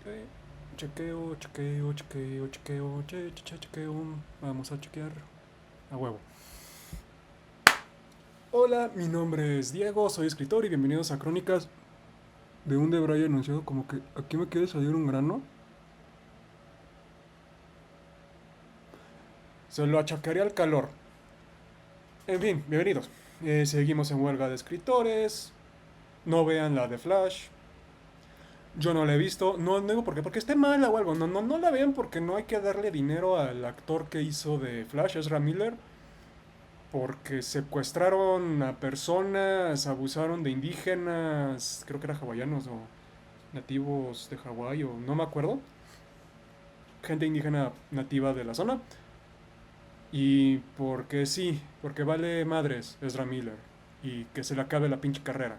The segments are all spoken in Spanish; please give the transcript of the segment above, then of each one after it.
Eh, chequeo, chequeo, chequeo, chequeo, chequeo. Vamos a chequear a huevo. Hola, mi nombre es Diego, soy escritor y bienvenidos a Crónicas de un Debray anunciado como que aquí me quiere salir un grano. Se lo achacaré al calor. En fin, bienvenidos. Seguimos en huelga de escritores. No vean la de Flash. Yo no la he visto. No digo porque esté mala o algo. No la vean porque no hay que darle dinero al actor que hizo de Flash, Ezra Miller. Porque secuestraron a personas, abusaron de indígenas, creo que eran hawaianos o nativos de Hawái o no me acuerdo, gente indígena nativa de la zona. Y porque sí, porque vale madres Ezra Miller y que se le acabe la pinche carrera.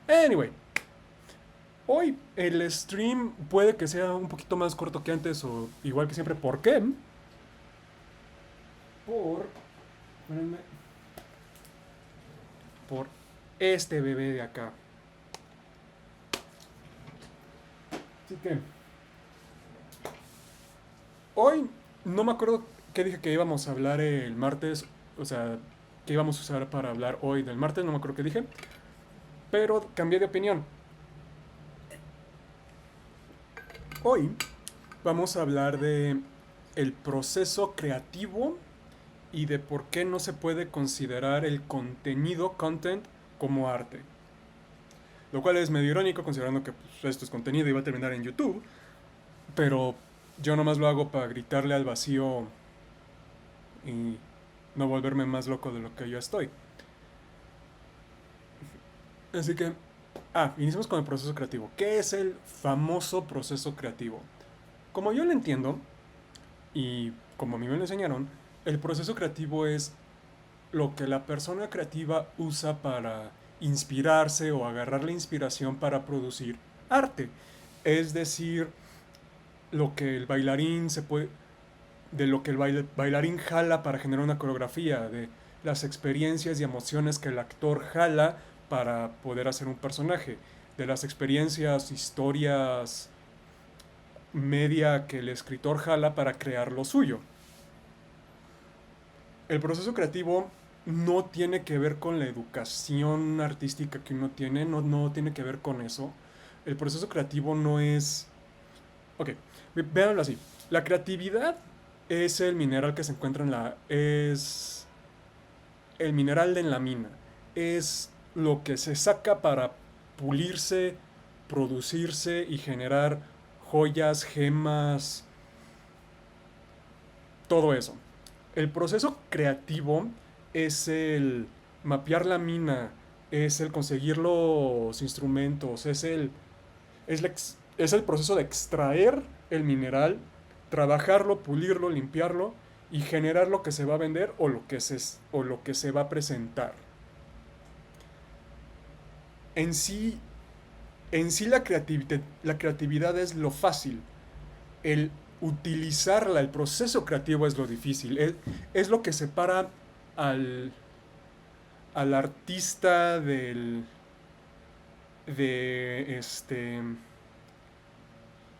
Anyway, hoy el stream puede que sea un poquito más corto que antes o igual que siempre. ¿Por qué? Por, espérenme, por este bebé de acá. Así que hoy no me acuerdo qué dije que íbamos a hablar el martes, o sea, que íbamos a usar para hablar hoy del martes, no me acuerdo qué dije, pero cambié de opinión. Hoy vamos a hablar de el proceso creativo y de por qué no se puede considerar el contenido, content, como arte. Lo cual es medio irónico considerando que pues, esto es contenido y va a terminar en YouTube, pero yo nomás lo hago para gritarle al vacío y no volverme más loco de lo que yo estoy. Así que, iniciamos con el proceso creativo. ¿Qué es el famoso proceso creativo? Como yo lo entiendo, y como a mí me lo enseñaron, el proceso creativo es lo que la persona creativa usa para inspirarse o agarrar la inspiración para producir arte. Es decir, lo que el bailarín se puede, de lo que el bailarín jala para generar una coreografía, de las experiencias y emociones que el actor jala para poder hacer un personaje, de las experiencias, historias, media que el escritor jala para crear lo suyo. El proceso creativo no tiene que ver con la educación artística que uno tiene, no tiene que ver con eso. El proceso creativo no es... Ok, véanlo así. La creatividad es el mineral que se encuentra en la... es el mineral en la mina. Es lo que se saca para pulirse, producirse y generar joyas, gemas, todo eso. El proceso creativo es el mapear la mina, es el conseguir los instrumentos, es el proceso de extraer el mineral, trabajarlo, pulirlo, limpiarlo y generar lo que se va a vender o lo que se va a presentar. En sí, en sí la creatividad es lo fácil, el utilizarla, el proceso creativo es lo difícil, es lo que separa al, al artista de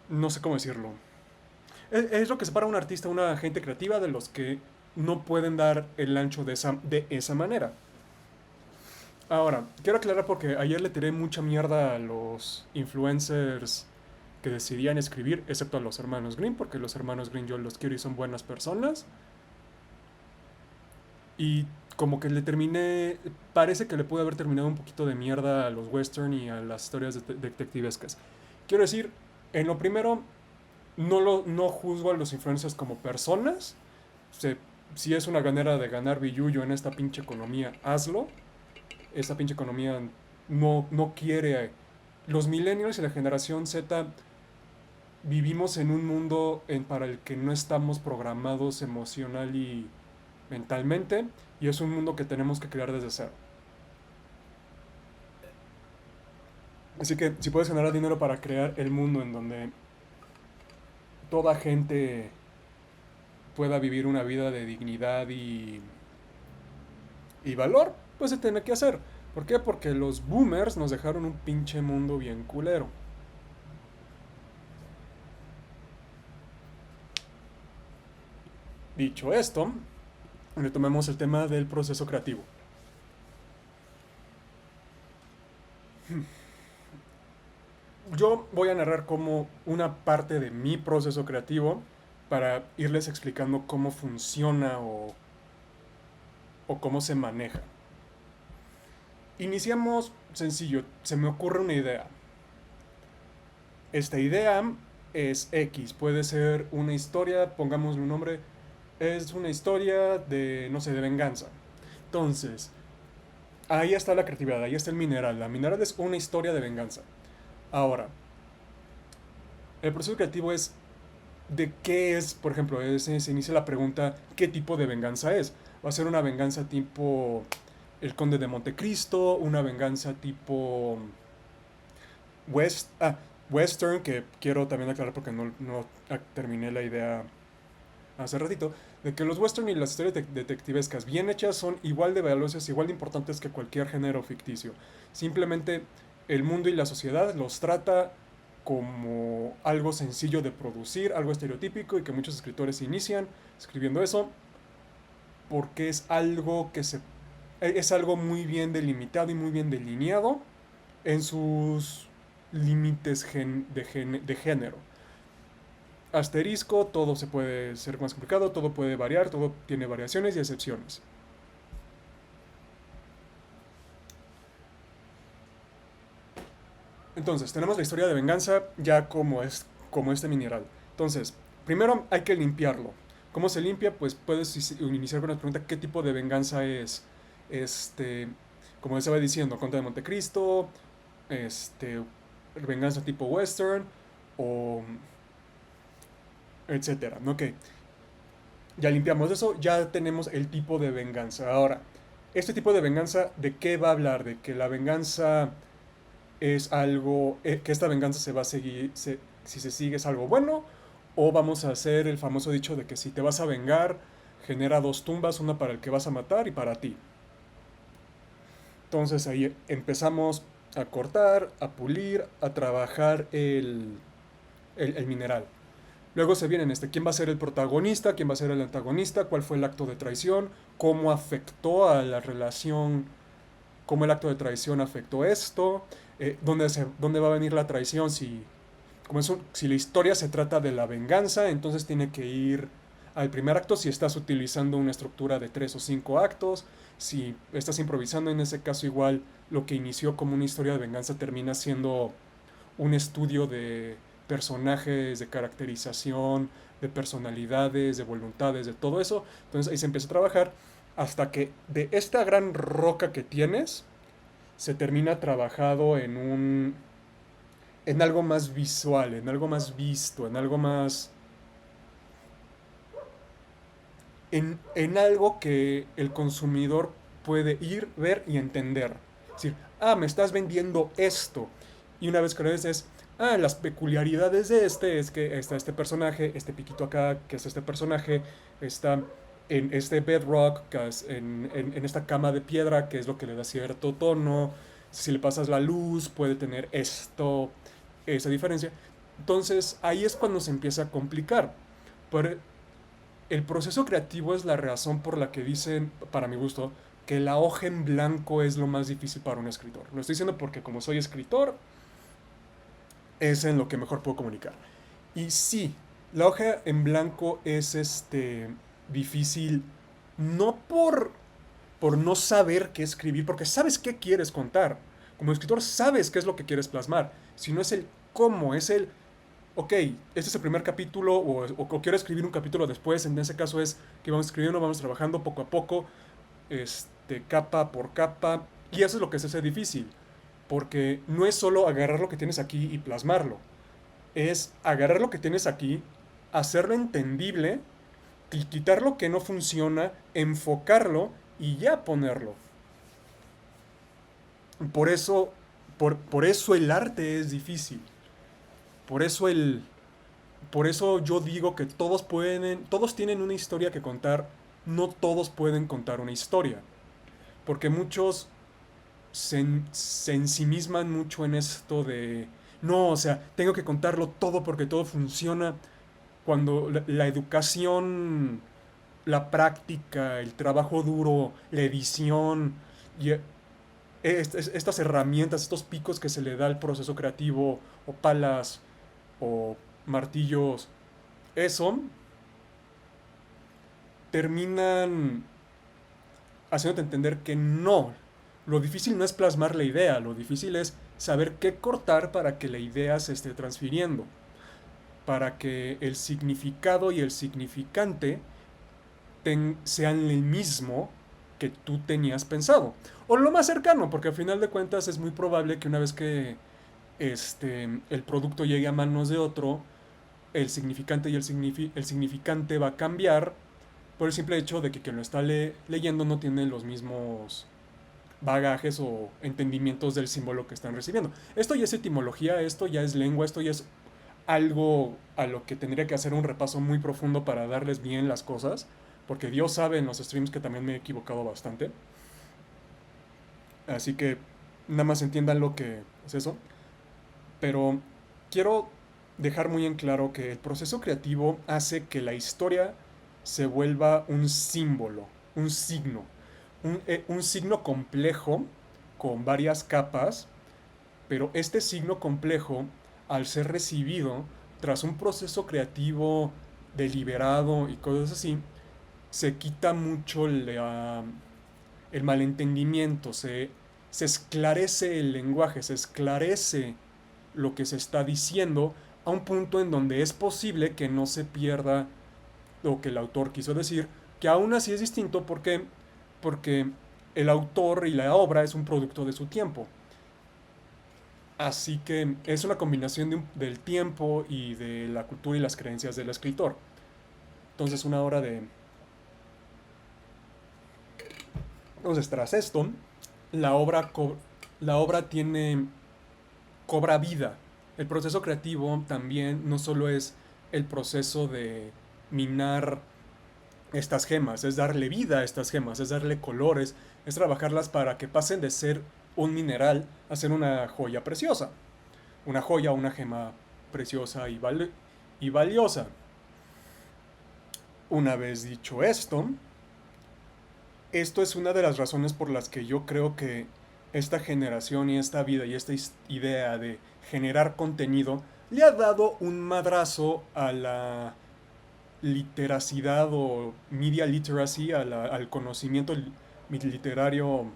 no sé cómo decirlo. Es lo que separa a un artista, una gente creativa de los que no pueden dar el ancho de esa manera. Ahora, quiero aclarar porque ayer le tiré mucha mierda a los influencers que decidían escribir, excepto a los hermanos Green, porque los hermanos Green yo los quiero y son buenas personas. Y como que le terminé, parece que le pude haber terminado un poquito de mierda a los western y a las historias detectivescas. Quiero decir, en lo primero, no juzgo a los influencers como personas. Se, si es una manera de ganar billuyo en esta pinche economía, hazlo. Esta pinche economía no quiere... Los millennials y la generación Z vivimos en un mundo para el que no estamos programados emocional y mentalmente, y es un mundo que tenemos que crear desde cero. Así que si puedes generar dinero para crear el mundo en donde toda gente pueda vivir una vida de dignidad y valor, pues se tiene que hacer. ¿Por qué? Porque los boomers nos dejaron un pinche mundo bien culero. Dicho esto, retomemos el tema del proceso creativo. Yo voy a narrar como una parte de mi proceso creativo para irles explicando cómo funciona o cómo se maneja. Iniciamos sencillo, se me ocurre una idea. Esta idea es X, puede ser una historia, pongámosle un nombre, es una historia de, no sé, de venganza. Entonces, ahí está la creatividad, ahí está el mineral. La mineral es una historia de venganza. Ahora, el proceso creativo es de qué es, por ejemplo, se inicia la pregunta, ¿qué tipo de venganza es? ¿Va a ser una venganza tipo El Conde de Montecristo? ¿Una venganza tipo West, Western? Que quiero también aclarar porque no terminé la idea hace ratito, de que los western y las historias detectivescas bien hechas son igual de valiosas, igual de importantes que cualquier género ficticio. Simplemente el mundo y la sociedad los trata como algo sencillo de producir, algo estereotípico y que muchos escritores inician escribiendo eso porque es algo muy bien delimitado y muy bien delineado en sus límites de género. Asterisco, todo se puede ser más complicado, todo puede variar, todo tiene variaciones y excepciones. Entonces, tenemos la historia de venganza ya como este mineral. Entonces, primero hay que limpiarlo. ¿Cómo se limpia? Pues puedes iniciar con la pregunta ¿qué tipo de venganza es? Este, como les estaba diciendo, Conde de Montecristo, este, venganza tipo western o etcétera, ¿no? Ok, ya limpiamos eso, ya tenemos el tipo de venganza. Ahora, este tipo de venganza, ¿de qué va a hablar? De que la venganza es algo, que esta venganza se va a seguir, si se sigue es algo bueno, o vamos a hacer el famoso dicho de que si te vas a vengar, genera dos tumbas, una para el que vas a matar y para ti. Entonces ahí empezamos a cortar, a pulir, a trabajar el mineral. Luego se vienen quién va a ser el protagonista, quién va a ser el antagonista, cuál fue el acto de traición, cómo afectó a la relación, cómo el acto de traición afectó esto, dónde va a venir la traición si la historia se trata de la venganza, entonces tiene que ir al primer acto si estás utilizando una estructura de 3 o 5 actos, si estás improvisando en ese caso igual lo que inició como una historia de venganza termina siendo un estudio de personajes, de caracterización, de personalidades, de voluntades, de todo eso. Entonces ahí se empieza a trabajar hasta que de esta gran roca que tienes se termina trabajado en algo más visual, en algo más visto, en algo más en algo que el consumidor puede ir, ver y entender. Es decir, me estás vendiendo esto. Y una vez que lo ves es, las peculiaridades de este es que está este personaje, este piquito acá, que es este personaje, está en este bedrock, que es en esta cama de piedra, que es lo que le da cierto tono. Si le pasas la luz, puede tener esa diferencia. Entonces ahí es cuando se empieza a complicar. Por, el proceso creativo es la razón por la que dicen, para mi gusto, que la hoja en blanco es lo más difícil para un escritor. Lo estoy diciendo porque como soy escritor, es en lo que mejor puedo comunicar. Y sí, la hoja en blanco es difícil no por no saber qué escribir, porque sabes qué quieres contar. Como escritor sabes qué es lo que quieres plasmar, sino es el cómo, es el ok, este es el primer capítulo o quiero escribir un capítulo después, en ese caso es que vamos escribiendo, vamos trabajando poco a poco, capa por capa, y eso es lo que se hace difícil, porque no es solo agarrar lo que tienes aquí y plasmarlo, es agarrar lo que tienes aquí, hacerlo entendible, y quitar lo que no funciona, enfocarlo y ya ponerlo. Por eso, por eso el arte es difícil, por eso por eso yo digo que todos tienen una historia que contar, no todos pueden contar una historia, porque muchos se ensimisman mucho en esto de, no, o sea, tengo que contarlo todo porque todo funciona, cuando la educación la práctica, el trabajo duro, la edición y estas herramientas, estos picos que se le da al proceso creativo, o palas, o martillos, eso terminan haciéndote entender que no. Lo difícil no es plasmar la idea, lo difícil es saber qué cortar para que la idea se esté transfiriendo, para que el significado y el significante sean el mismo que tú tenías pensado. O lo más cercano, porque al final de cuentas es muy probable que una vez que el producto llegue a manos de otro, el significante y el significante va a cambiar por el simple hecho de que quien lo está leyendo no tiene los mismos bagajes o entendimientos del símbolo que están recibiendo. Esto ya es etimología, esto ya es lengua, esto ya es algo a lo que tendría que hacer un repaso muy profundo para darles bien las cosas, porque Dios sabe en los streams que también me he equivocado bastante. Así que nada más entiendan lo que es eso. Pero quiero dejar muy en claro que el proceso creativo hace que la historia se vuelva un símbolo, un signo, un signo complejo con varias capas, pero este signo complejo, al ser recibido tras un proceso creativo deliberado y cosas así, se quita mucho el malentendimiento, se esclarece el lenguaje, se esclarece lo que se está diciendo a un punto en donde es posible que no se pierda lo que el autor quiso decir, que aún así es distinto porque el autor y la obra es un producto de su tiempo. Así que es una combinación del tiempo y de la cultura y las creencias del escritor. Entonces una hora de... Entonces tras esto, la obra, la obra cobra vida. El proceso creativo también no solo es el proceso de minar estas gemas, es darle vida a estas gemas, es darle colores, es trabajarlas para que pasen de ser un mineral a ser una joya preciosa. Una joya, una gema preciosa y valiosa. Una vez dicho esto es una de las razones por las que yo creo que esta generación y esta vida y esta idea de generar contenido le ha dado un madrazo a la literacidad o media literacy, al conocimiento literario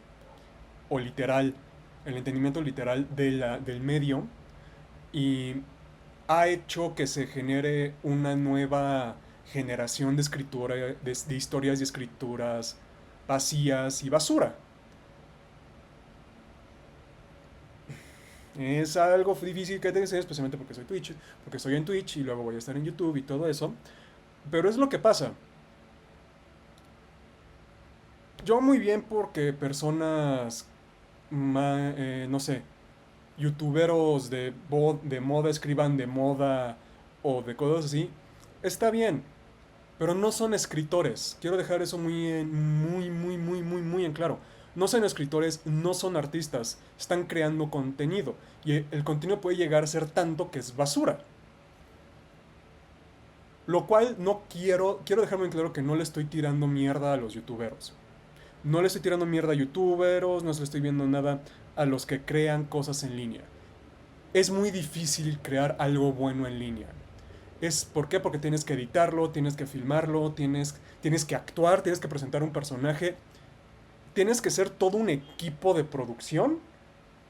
o literal, el entendimiento literal del medio, y ha hecho que se genere una nueva generación de escritura, de historias y escrituras vacías y basura. Es algo difícil que te sé, especialmente porque soy Twitch, porque estoy en Twitch y luego voy a estar en YouTube y todo eso. Pero es lo que pasa. Yo muy bien porque personas, no sé, youtuberos de moda escriban de moda o de cosas así, está bien, pero no son escritores. Quiero dejar eso muy en claro. No son escritores, no son artistas, están creando contenido y el contenido puede llegar a ser tanto que es basura. Lo cual no quiero dejarme en claro que no le estoy tirando mierda a los youtuberos. No le estoy tirando mierda a youtuberos, no le estoy viendo nada a los que crean cosas en línea. Es muy difícil crear algo bueno en línea. ¿Por qué? Porque tienes que editarlo, tienes que filmarlo, tienes que actuar, tienes que presentar un personaje. Tienes que ser todo un equipo de producción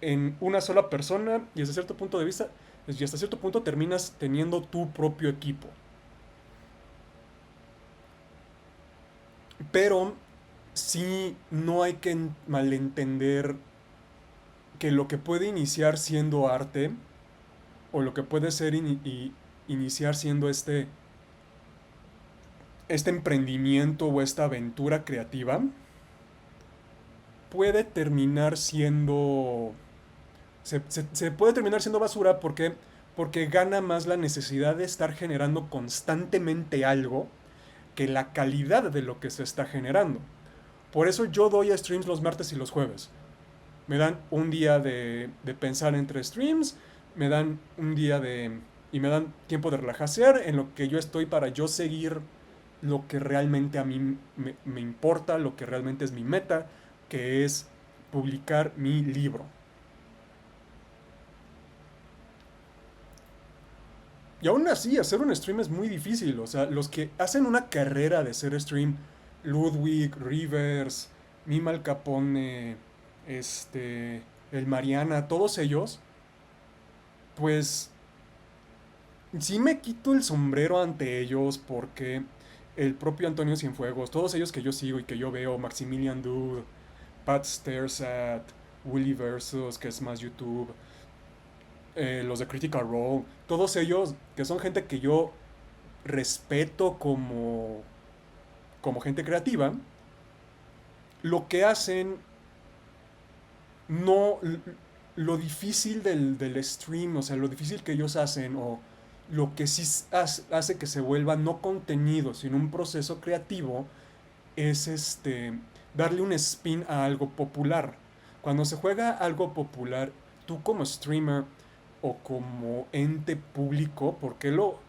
en una sola persona y desde cierto punto de vista, y hasta cierto punto terminas teniendo tu propio equipo. Pero sí no hay que malentender que lo que puede iniciar siendo arte, o lo que puede ser iniciar siendo este emprendimiento o esta aventura creativa, puede terminar siendo... Se puede terminar siendo basura porque gana más la necesidad de estar generando constantemente algo que la calidad de lo que se está generando. Por eso yo doy a streams los martes y los jueves. Me dan un día de pensar entre streams, me dan un día y me dan tiempo de relajación en lo que yo estoy para yo seguir lo que realmente a mí me importa, lo que realmente es mi meta, que es publicar mi libro. Y aún así, hacer un stream es muy difícil. O sea, los que hacen una carrera de ser stream, Ludwig, Rivers, Mima Al Capone, el Mariana, todos ellos, pues sí me quito el sombrero ante ellos porque el propio Antonio Cienfuegos, todos ellos que yo sigo y que yo veo, Maximilian Dude, Pat Staresat, Willy Versus, que es más YouTube, los de Critical Role, todos ellos que son gente que yo respeto como gente creativa, lo que hacen, no, lo difícil del stream, o sea, lo difícil que ellos hacen, o lo que sí hace que se vuelva no contenido, sino un proceso creativo, es darle un spin a algo popular. Cuando se juega algo popular, tú como streamer o como ente público, porque lo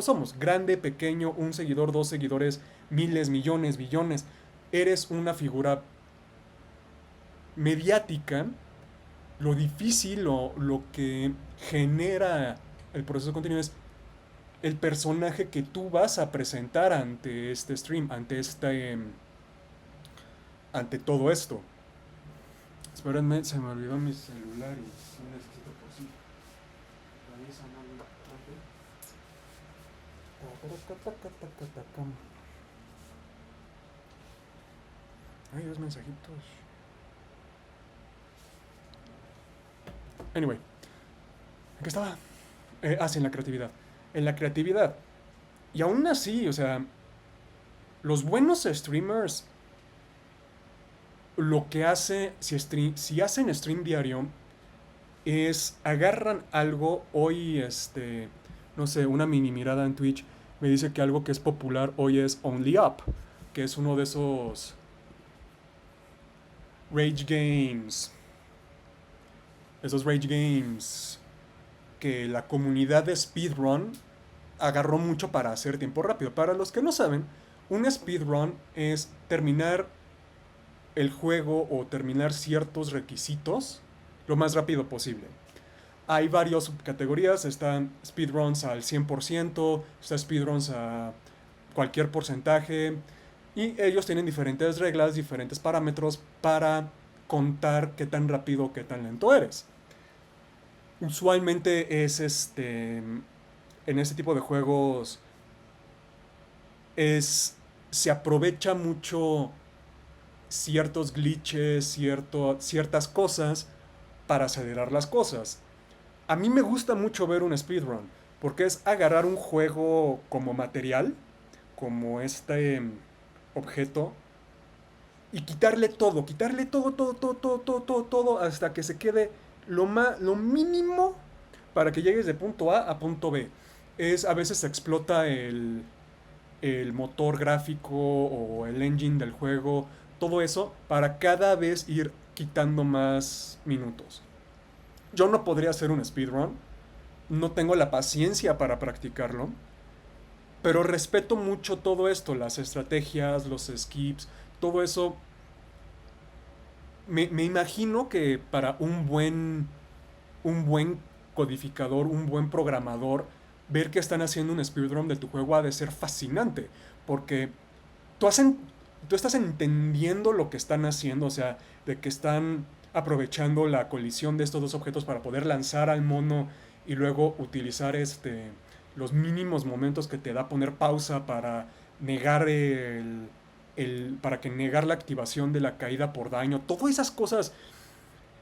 somos, grande, pequeño, un seguidor, dos seguidores, miles, millones, billones, eres una figura mediática, lo difícil, lo que genera el proceso de contenido es el personaje que tú vas a presentar ante este stream, ante todo esto. Espérenme, se me olvidó mi celular y no necesito por sí. Ahí sonando. Ay, dos mensajitos. Anyway, ¿en qué estaba? Sí, en la creatividad. En la creatividad. Y aún así, o sea, los buenos streamers, lo que hace, si hacen stream diario, es agarran algo. Hoy, no sé, una mini mirada en Twitch me dice que algo que es popular hoy es Only Up, que es uno de esos Rage Games. Esos Rage Games que la comunidad de speedrun agarró mucho para hacer tiempo rápido. Para los que no saben, un speedrun es terminar el juego o terminar ciertos requisitos lo más rápido posible. Hay varias subcategorías, están speedruns al 100%, está speedruns a cualquier porcentaje, y ellos tienen diferentes reglas, diferentes parámetros para contar qué tan rápido o qué tan lento eres. Usualmente es en este tipo de juegos es se aprovecha mucho ciertos glitches, ciertas cosas para acelerar las cosas. A mí me gusta mucho ver un speedrun, porque es agarrar un juego como material, como objeto, y quitarle todo, hasta que se quede lo mínimo para que llegues de punto A punto B. A veces se explota el motor gráfico o el engine del juego, todo eso, para cada vez ir quitando más minutos. Yo no podría hacer un speedrun, no tengo la paciencia para practicarlo, pero respeto mucho todo esto, las estrategias, los skips, todo eso. Me imagino que para un buen codificador, un buen programador, ver que están haciendo un speedrun de tu juego ha de ser fascinante, porque tú, hacen, tú estás entendiendo lo que están haciendo, o sea, de que están aprovechando la colisión de estos dos objetos para poder lanzar al mono y luego utilizar los mínimos momentos que te da poner pausa para negar para que negar la activación de la caída por daño, todas esas cosas,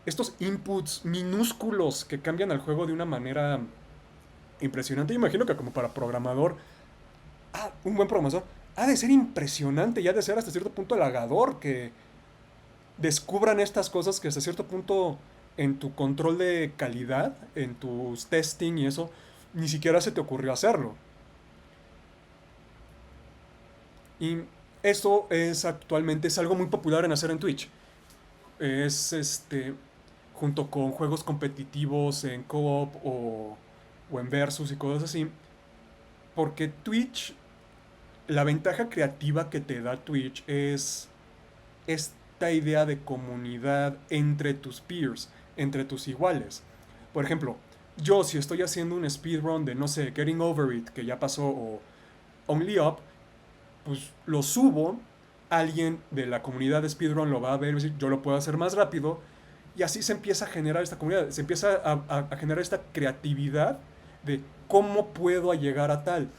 estos inputs minúsculos que cambian al juego de una manera impresionante. Yo imagino que como para programador, un buen programador, ha de ser impresionante y ha de ser hasta cierto punto halagador que descubran estas cosas que hasta cierto punto en tu control de calidad, en tus testing y eso, ni siquiera se te ocurrió hacerlo. Y esto es algo muy popular en hacer en Twitch. Es junto con juegos competitivos en co-op o en versus y cosas así. Porque Twitch la ventaja creativa que te da Twitch es esta idea de comunidad entre tus peers, entre tus iguales. Por ejemplo, yo si estoy haciendo un speedrun de, no sé, Getting Over It, que ya pasó, o Only Up, pues lo subo, alguien de la comunidad de speedrun lo va a ver y va a decir, yo lo puedo hacer más rápido, y así se empieza a generar esta comunidad, se empieza a generar esta creatividad de cómo puedo llegar a tal.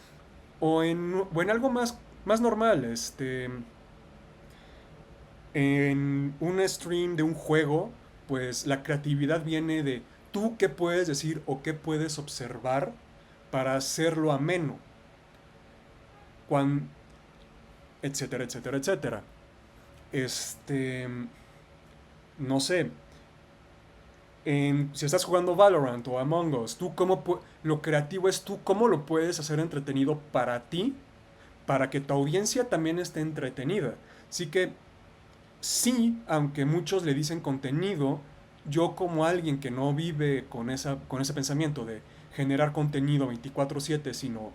O en algo más normal, en un stream de un juego, pues la creatividad viene de tú qué puedes decir o qué puedes observar para hacerlo ameno, cuando, etcétera, etcétera, etcétera. Este, no sé, si estás jugando Valorant o Among Us, lo creativo es tú cómo lo puedes hacer entretenido para ti, para que tu audiencia también esté entretenida. Así que sí, aunque muchos le dicen contenido, yo como alguien que no vive con ese pensamiento de generar contenido 24/7, sino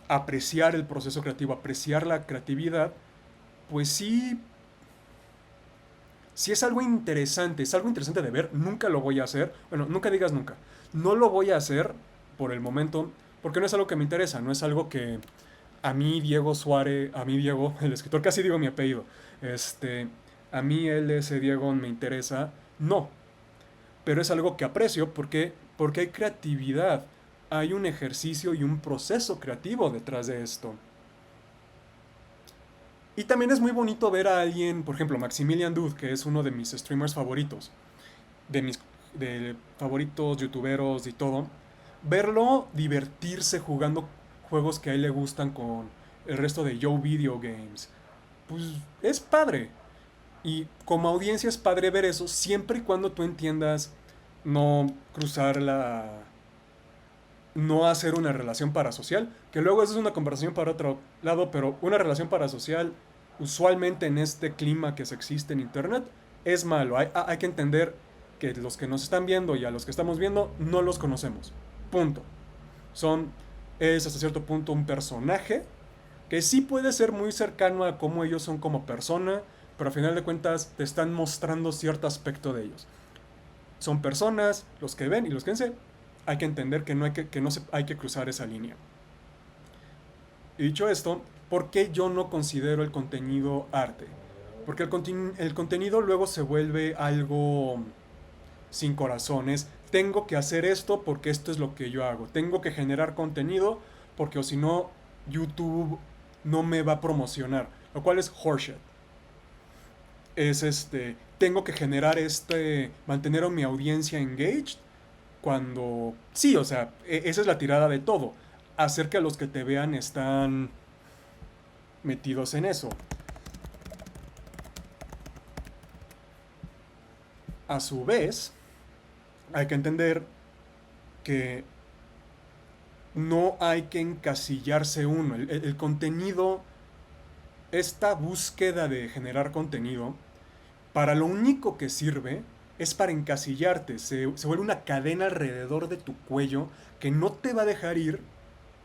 apreciar el proceso creativo, apreciar la creatividad, pues sí, si es algo interesante de ver, nunca lo voy a hacer. Bueno, nunca digas nunca. No lo voy a hacer por el momento, porque no es algo que me interesa, no es algo que a mí, Diego Suárez, a mí, Diego, el escritor, casi digo mi apellido, este, a mí, él, ese Diego, me interesa. No, pero es algo que aprecio porque hay creatividad, hay un ejercicio y un proceso creativo detrás de esto. Y también es muy bonito ver a alguien, por ejemplo, Maximilian Dude, que es uno de mis streamers favoritos, de mis favoritos youtuberos y todo, verlo divertirse jugando juegos que a él le gustan con el resto de Yo Video Games, pues es padre. Y como audiencia es padre ver eso siempre y cuando tú entiendas no cruzar no hacer una relación parasocial, que luego eso es una conversación para otro lado, pero una relación parasocial, usualmente en este clima que se existe en Internet, es malo. Hay que entender que los que nos están viendo y a los que estamos viendo no los conocemos. Punto. Son, es hasta cierto punto un personaje que sí puede ser muy cercano a cómo ellos son como persona, pero a final de cuentas te están mostrando cierto aspecto de ellos. Son personas, los que ven y los que no, hay que entender que no hay que cruzar esa línea. Y dicho esto, ¿por qué yo no considero el contenido arte? Porque el contenido luego se vuelve algo sin corazones. Tengo que hacer esto porque esto es lo que yo hago. Tengo que generar contenido porque o si no, YouTube no me va a promocionar. Lo cual es horseshit. Es tengo que generar mantener a mi audiencia engaged cuando, sí, o sea, esa es la tirada de todo. Hacer que a los que te vean están metidos en eso. A su vez, hay que entender que no hay que encasillarse uno. El contenido, esta búsqueda de generar contenido, para lo único que sirve es para encasillarte. Se vuelve una cadena alrededor de tu cuello que no te va a dejar ir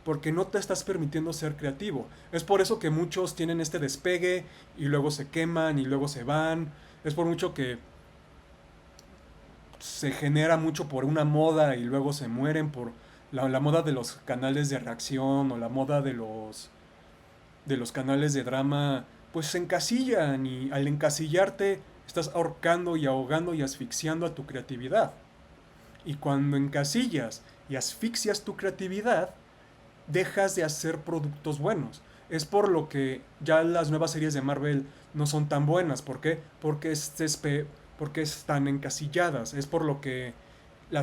porque no te estás permitiendo ser creativo. Es por eso que muchos tienen este despegue y luego se queman y luego se van. Es por mucho que se genera mucho por una moda y luego se mueren por la moda de los canales de reacción o la moda de los canales de drama, pues se encasillan y al encasillarte estás ahorcando y ahogando y asfixiando a tu creatividad. Y cuando encasillas y asfixias tu creatividad, dejas de hacer productos buenos. Es por lo que ya las nuevas series de Marvel no son tan buenas. ¿Por qué? Porque están encasilladas. Es por lo que la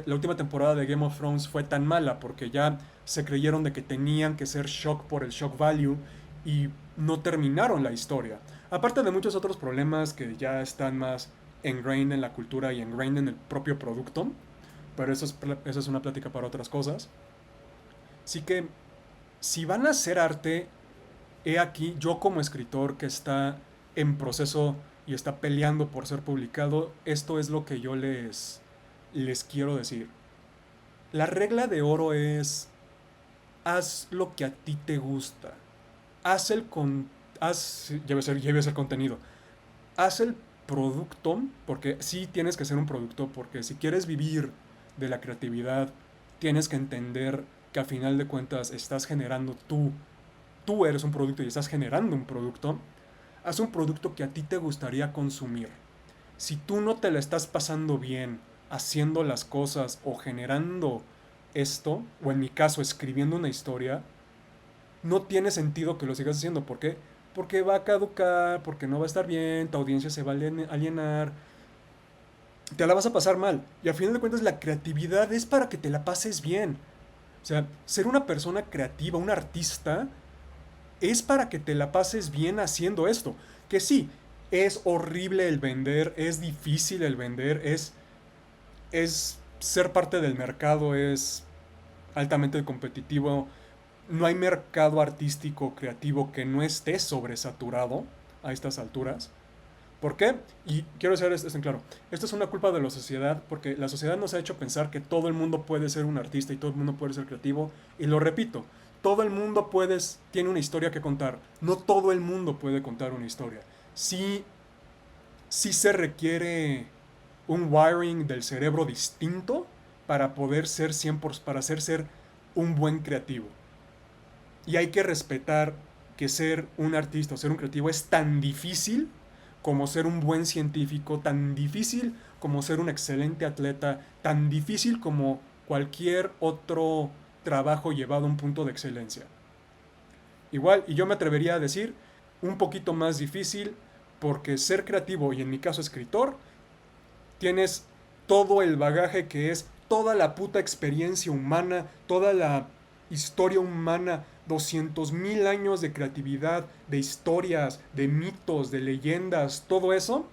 última temporada de Game of Thrones fue tan mala, porque ya se creyeron de que tenían que ser shock por el shock value y no terminaron la historia. Aparte de muchos otros problemas que ya están más ingrained en la cultura y ingrained en el propio producto, pero eso es una plática para otras cosas. Así que, si van a hacer arte, he aquí yo como escritor que está en proceso y está peleando por ser publicado, esto es lo que yo les quiero decir. La regla de oro es, haz lo que a ti te gusta. haz el con, ya iba a ser contenido, haz el producto, porque sí tienes que ser un producto, porque si quieres vivir de la creatividad, tienes que entender que a final de cuentas estás generando tú eres un producto y estás generando un producto. Haz un producto que a ti te gustaría consumir. Si tú no te la estás pasando bien haciendo las cosas o generando esto, o en mi caso escribiendo una historia, no tiene sentido que lo sigas haciendo. ¿Por qué? Porque va a caducar, porque no va a estar bien, tu audiencia se va a alienar, te la vas a pasar mal. Y a final de cuentas la creatividad es para que te la pases bien. O sea, ser una persona creativa, un artista, es para que te la pases bien haciendo esto. Que sí, es horrible el vender, es difícil el vender, es ser parte del mercado, es altamente competitivo. No hay mercado artístico creativo que no esté sobresaturado a estas alturas. ¿Por qué? Y quiero hacer esto en claro. Esto es una culpa de la sociedad porque la sociedad nos ha hecho pensar que todo el mundo puede ser un artista y todo el mundo puede ser creativo. Y lo repito, todo el mundo tiene una historia que contar. No todo el mundo puede contar una historia. Sí, sí se requiere un wiring del cerebro distinto para poder ser 100%, para ser un buen creativo. Y hay que respetar que ser un artista o ser un creativo es tan difícil como ser un buen científico, tan difícil como ser un excelente atleta, tan difícil como cualquier otro trabajo llevado a un punto de excelencia. Igual, y yo me atrevería a decir, un poquito más difícil porque ser creativo, y en mi caso escritor, tienes todo el bagaje que es toda la puta experiencia humana, toda la historia humana, 200.000 años de creatividad, de historias, de mitos, de leyendas, todo eso.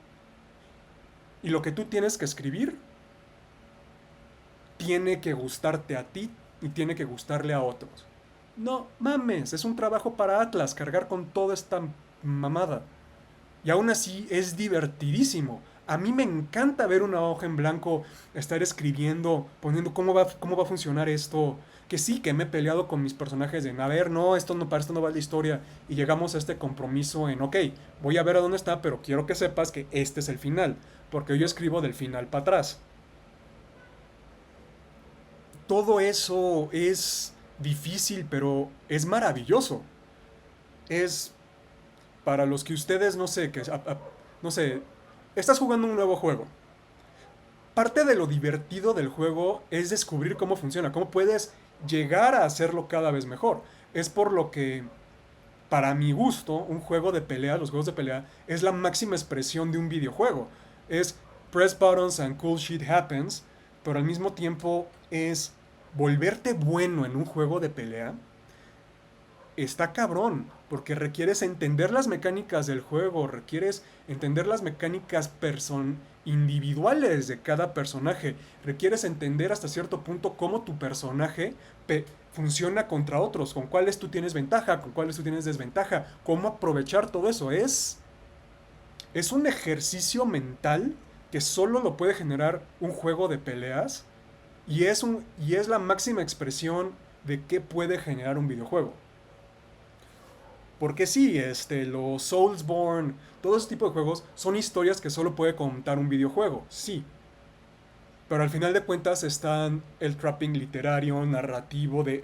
Y lo que tú tienes que escribir tiene que gustarte a ti y tiene que gustarle a otros. No mames, es un trabajo para Atlas cargar con toda esta mamada. Y aún así es divertidísimo. A mí me encanta ver una hoja en blanco, estar escribiendo, poniendo cómo va a funcionar esto. Que sí, que me he peleado con mis personajes de, a ver, no, esto no, para esto no va la historia. Y llegamos a este compromiso en, ok, voy a ver a dónde está, pero quiero que sepas que este es el final. Porque yo escribo del final para atrás. Todo eso es difícil, pero es maravilloso. Es para los que ustedes, no sé, no sé, estás jugando un nuevo juego. Parte de lo divertido del juego es descubrir cómo funciona, cómo puedes llegar a hacerlo cada vez mejor. Es por lo que, para mi gusto, un juego de pelea, los juegos de pelea, es la máxima expresión de un videojuego. Es press buttons and cool shit happens, pero al mismo tiempo es volverte bueno en un juego de pelea. Está cabrón, porque requieres entender las mecánicas del juego, requieres entender las mecánicas individuales de cada personaje, requieres entender hasta cierto punto cómo tu personaje funciona contra otros, con cuáles tú tienes ventaja, con cuáles tú tienes desventaja, cómo aprovechar todo eso. Es un ejercicio mental que solo lo puede generar un juego de peleas y es la máxima expresión de qué puede generar un videojuego. Porque sí, los Soulsborne, todo ese tipo de juegos son historias que solo puede contar un videojuego, sí. Pero al final de cuentas están el trapping literario, narrativo de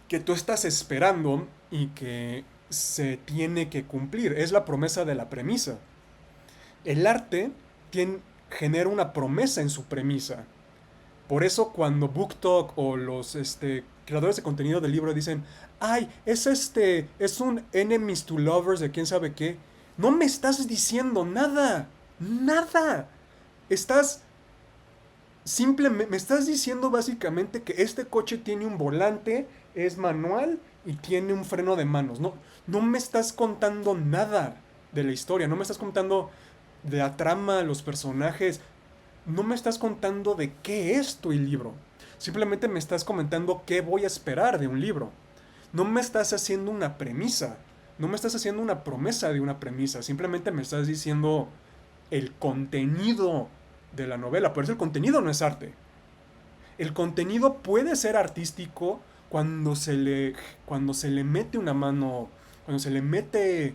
que tú estás esperando y que se tiene que cumplir. Es la promesa de la premisa. El arte genera una promesa en su premisa. Por eso cuando BookTok o los creadores de contenido del libro dicen, ay, es un enemies to lovers de quién sabe qué, no me estás diciendo nada, nada. Estás simplemente, me estás diciendo básicamente que este coche tiene un volante, es manual y tiene un freno de manos. No, no me estás contando nada de la historia, no me estás contando de la trama, los personajes, no me estás contando de qué es tu libro. Simplemente me estás comentando qué voy a esperar de un libro. No me estás haciendo una premisa. No me estás haciendo una promesa de una premisa. Simplemente me estás diciendo el contenido de la novela. Por eso el contenido no es arte. El contenido puede ser artístico, cuando se le, cuando se le mete una mano, cuando se le mete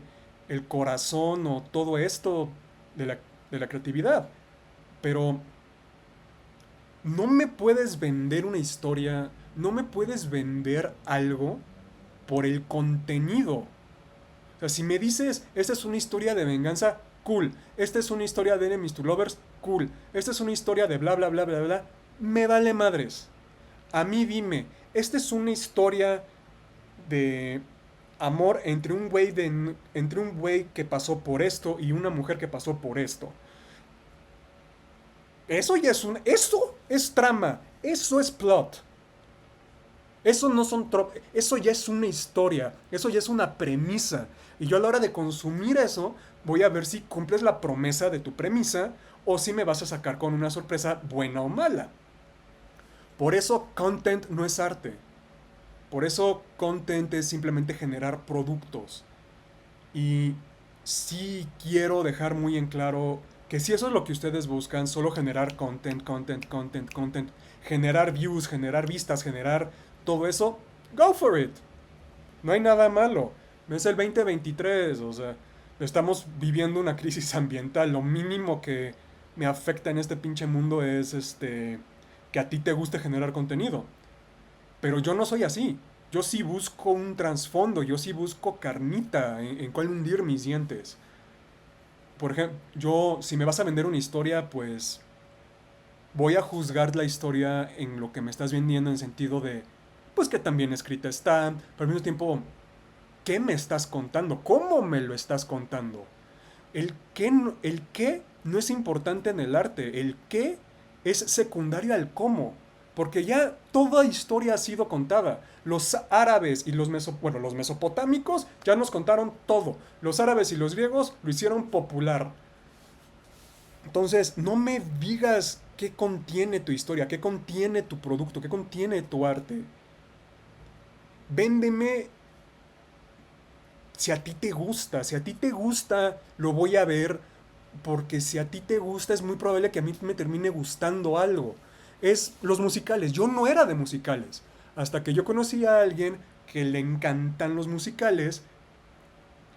el corazón o todo esto de de la creatividad. Pero no me puedes vender una historia, no me puedes vender algo por el contenido. O sea, si me dices, esta es una historia de venganza, cool. Esta es una historia de enemies to lovers, cool. Esta es una historia de bla, bla, bla, bla, bla. Me vale madres. A mí dime, esta es una historia de amor entre un güey que pasó por esto y una mujer que pasó por esto. Eso es trama, eso es plot. Eso no son eso ya es una historia, eso ya es una premisa. Y yo a la hora de consumir eso, voy a ver si cumples la promesa de tu premisa o si me vas a sacar con una sorpresa buena o mala. Por eso content no es arte. Por eso content es simplemente generar productos. Y sí quiero dejar muy en claro que si eso es lo que ustedes buscan, solo generar content, content, content, content, generar views, generar vistas, generar todo eso, go for it. No hay nada malo. Es el 2023, o sea, estamos viviendo una crisis ambiental. Lo mínimo que me afecta en este pinche mundo es que a ti te guste generar contenido. Pero yo no soy así. Yo sí busco un trasfondo, yo sí busco carnita en cuál hundir mis dientes. Por ejemplo, yo, si me vas a vender una historia, pues voy a juzgar la historia en lo que me estás vendiendo en sentido de, pues que tan bien escrita está, pero al mismo tiempo, ¿qué me estás contando? ¿Cómo me lo estás contando? El qué no es importante en el arte, el qué es secundario al cómo. Porque ya toda historia ha sido contada. Los árabes y los mesopotámicos ya nos contaron todo. Los árabes y los griegos lo hicieron popular. Entonces, no me digas qué contiene tu historia, qué contiene tu producto, qué contiene tu arte. Véndeme si a ti te gusta. Si a ti te gusta, lo voy a ver. Porque si a ti te gusta, es muy probable que a mí me termine gustando algo. Es los musicales. Yo no era de musicales. Hasta que yo conocí a alguien que le encantan los musicales.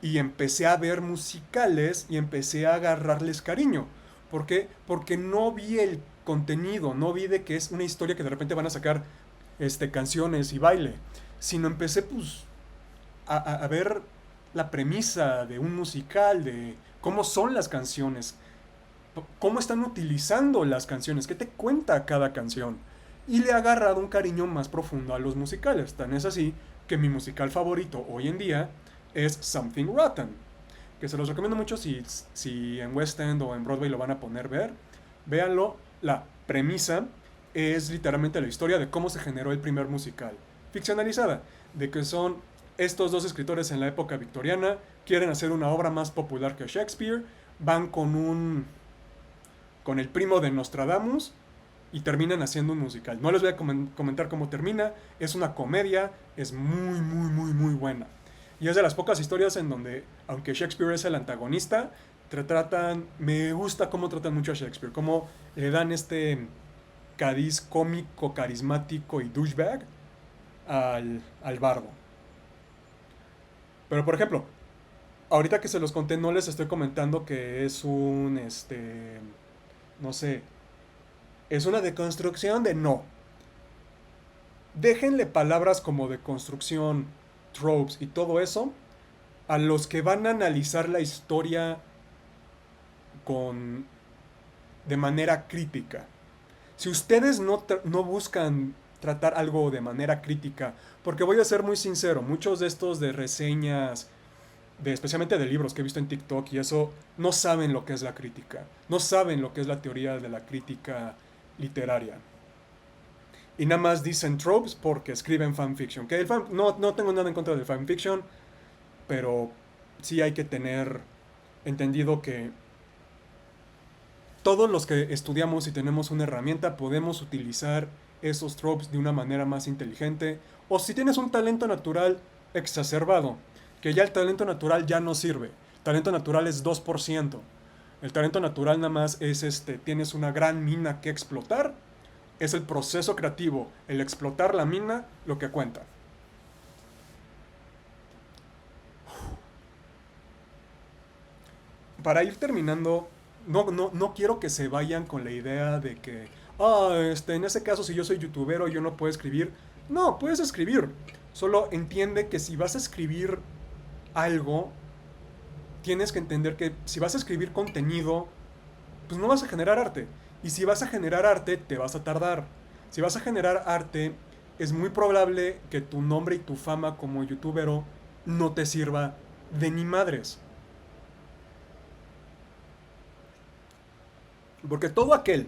Y empecé a ver musicales y empecé a agarrarles cariño. ¿Por qué? Porque no vi el contenido, no vi de que es una historia que de repente van a sacar canciones y baile, sino empecé pues a ver la premisa de un musical, de cómo son las canciones, cómo están utilizando las canciones, qué te cuenta cada canción. Y le he agarrado un cariño más profundo a los musicales. Tan es así que mi musical favorito hoy en día es Something Rotten. Que se los recomiendo mucho si en West End o en Broadway lo van a poner ver. Véanlo. La premisa es literalmente la historia de cómo se generó el primer musical. Ficcionalizada. De que son estos dos escritores en la época victoriana, quieren hacer una obra más popular que Shakespeare, van con el primo de Nostradamus y terminan haciendo un musical. No les voy a comentar cómo termina, es una comedia, es muy, muy, muy, muy buena. Y es de las pocas historias en donde, aunque Shakespeare es el antagonista, me gusta cómo tratan mucho a Shakespeare, cómo le dan este cariz cómico, carismático y douchebag al bardo. Pero por ejemplo, ahorita que se los conté, no les estoy comentando que es no sé, es una deconstrucción de no. Déjenle palabras como deconstrucción, tropes y todo eso a los que van a analizar la historia con de manera crítica. Si ustedes no buscan tratar algo de manera crítica, porque voy a ser muy sincero, muchos de estos de reseñas, especialmente de libros que he visto en TikTok y eso, no saben lo que es la crítica, no saben lo que es la teoría de la crítica literaria. Y nada más dicen tropes porque escriben fanfiction. Que no tengo nada en contra del fanfiction, pero sí hay que tener entendido que todos los que estudiamos y tenemos una herramienta podemos utilizar esos tropes de una manera más inteligente. O si tienes un talento natural exacerbado, que ya el talento natural ya no sirve. Talento natural es 2%. El talento natural nada más es tienes una gran mina que explotar Es el proceso creativo, el explotar la mina, lo que cuenta. Para ir terminando, no quiero que se vayan con la idea de que, en ese caso, si yo soy youtubero, yo no puedo escribir. No, puedes escribir. Solo entiende que si vas a escribir algo, tienes que entender que si vas a escribir contenido, pues no vas a generar arte. Y si vas a generar arte, te vas a tardar. Si vas a generar arte, es muy probable que tu nombre y tu fama como youtubero no te sirva de ni madres. Porque todo aquel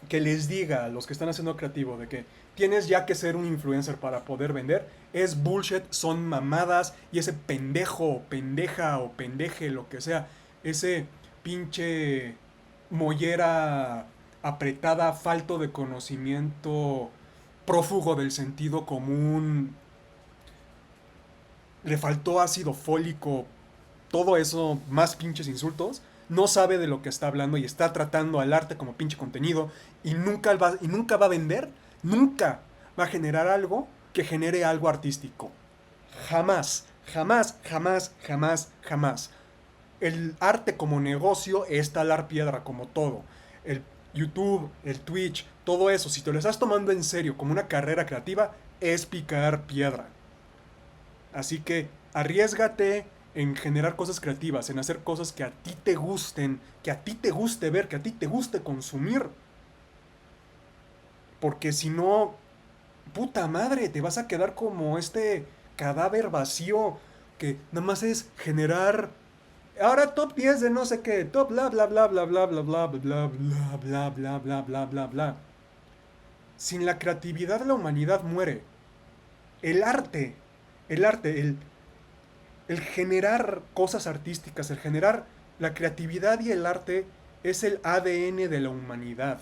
que les diga a los que están haciendo creativo de que tienes ya que ser un influencer para poder vender, es bullshit, son mamadas y ese pendejo o pendeja o pendeje, lo que sea, ese pinche mollera apretada, falto de conocimiento, prófugo del sentido común, le faltó ácido fólico, todo eso, más pinches insultos, no sabe de lo que está hablando y está tratando al arte como pinche contenido y nunca va a vender, nunca va a generar algo que genere algo artístico. Jamás, jamás, jamás, jamás, jamás. El arte como negocio es talar piedra como todo. El YouTube, el Twitch, todo eso, si te lo estás tomando en serio como una carrera creativa, es picar piedra. Así que arriesgate en generar cosas creativas, en hacer cosas que a ti te gusten, que a ti te guste ver, que a ti te guste consumir. Porque si no, puta madre, te vas a quedar como este cadáver vacío que nada más es generar. Ahora top 10 de no sé qué, top bla bla bla bla bla bla bla bla bla bla bla bla bla bla bla. Sin la creatividad la humanidad muere. El arte, el generar cosas artísticas, el generar la creatividad y el arte es el ADN de la humanidad.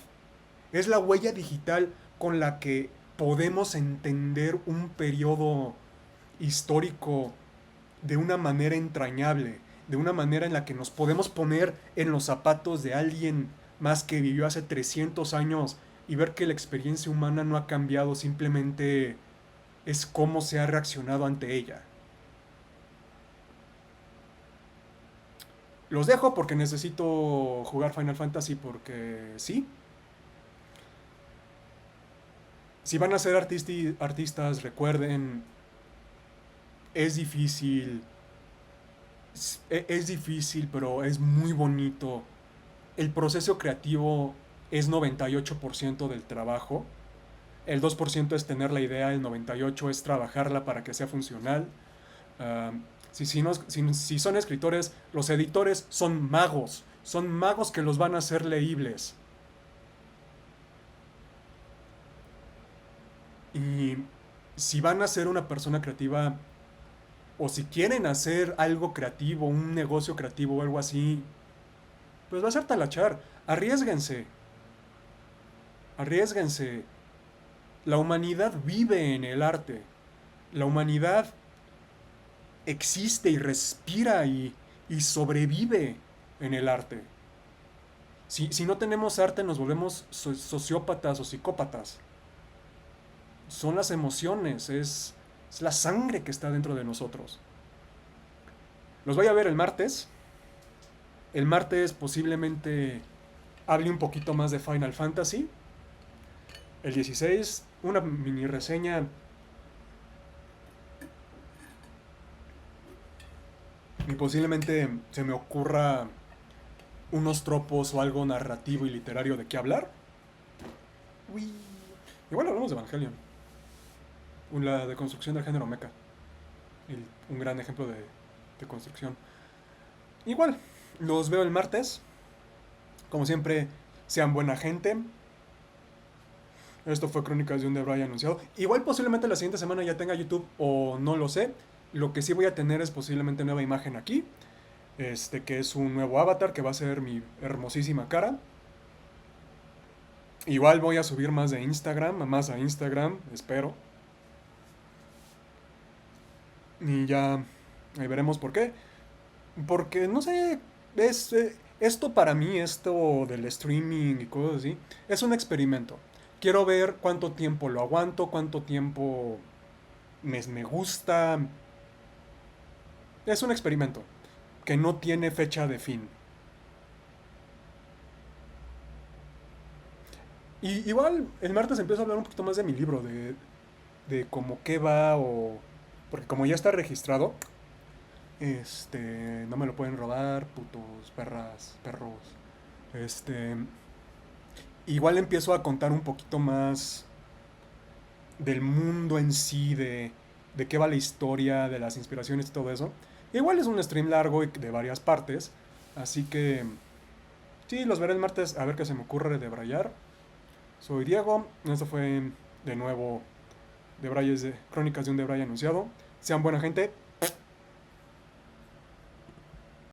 Es la huella digital con la que podemos entender un periodo histórico de una manera entrañable, de una manera en la que nos podemos poner en los zapatos de alguien más que vivió hace 300 años y ver que la experiencia humana no ha cambiado, simplemente es cómo se ha reaccionado ante ella. Los dejo porque necesito jugar Final Fantasy porque sí. Si van a ser artistas, recuerden, es difícil, es difícil, pero es muy bonito. El proceso creativo es 98% del trabajo. El 2% es tener la idea, el 98% es trabajarla para que sea funcional. Uh, si son escritores, los editores son magos que los van a hacer leíbles. Y si van a ser una persona creativa, o si quieren hacer algo creativo, un negocio creativo o algo así, pues va a ser talachar. Arriesguense, arriesguense. La humanidad vive en el arte. La humanidad existe y respira y sobrevive en el arte. Si no tenemos arte nos volvemos sociópatas o psicópatas. Son las emociones, es la sangre que está dentro de nosotros. Los voy a ver el martes. El martes posiblemente hable un poquito más de Final Fantasy. El 16, una mini reseña. Y posiblemente se me ocurra unos tropos o algo narrativo y literario de qué hablar. Uy. Igual hablamos de Evangelion. La deconstrucción del género mecha. Un gran ejemplo de construcción. Igual, los veo el martes. Como siempre, sean buena gente. Esto fue Crónicas de un Debray anunciado. Igual posiblemente la siguiente semana ya tenga YouTube o no lo sé. Lo que sí voy a tener es posiblemente nueva imagen aquí. Que es un nuevo avatar que va a ser mi hermosísima cara. Igual voy a subir más de Instagram, más a Instagram, espero. Y ya ahí veremos por qué. Porque, no sé, esto para mí, esto del streaming y cosas así, es un experimento. Quiero ver cuánto tiempo lo aguanto, cuánto tiempo me gusta. Es un experimento que no tiene fecha de fin. Y igual el martes empiezo a hablar un poquito más de mi libro, de cómo qué va o... Porque como ya está registrado, no me lo pueden robar, putos, perras, perros. Este, igual empiezo a contar un poquito más del mundo en sí, de qué va la historia, de las inspiraciones y todo eso. Igual es un stream largo y de varias partes, así que sí, los veré el martes a ver qué se me ocurre de brayar. Soy Diego, esto fue de nuevo de Crónicas de un Debray anunciado. Sean buena gente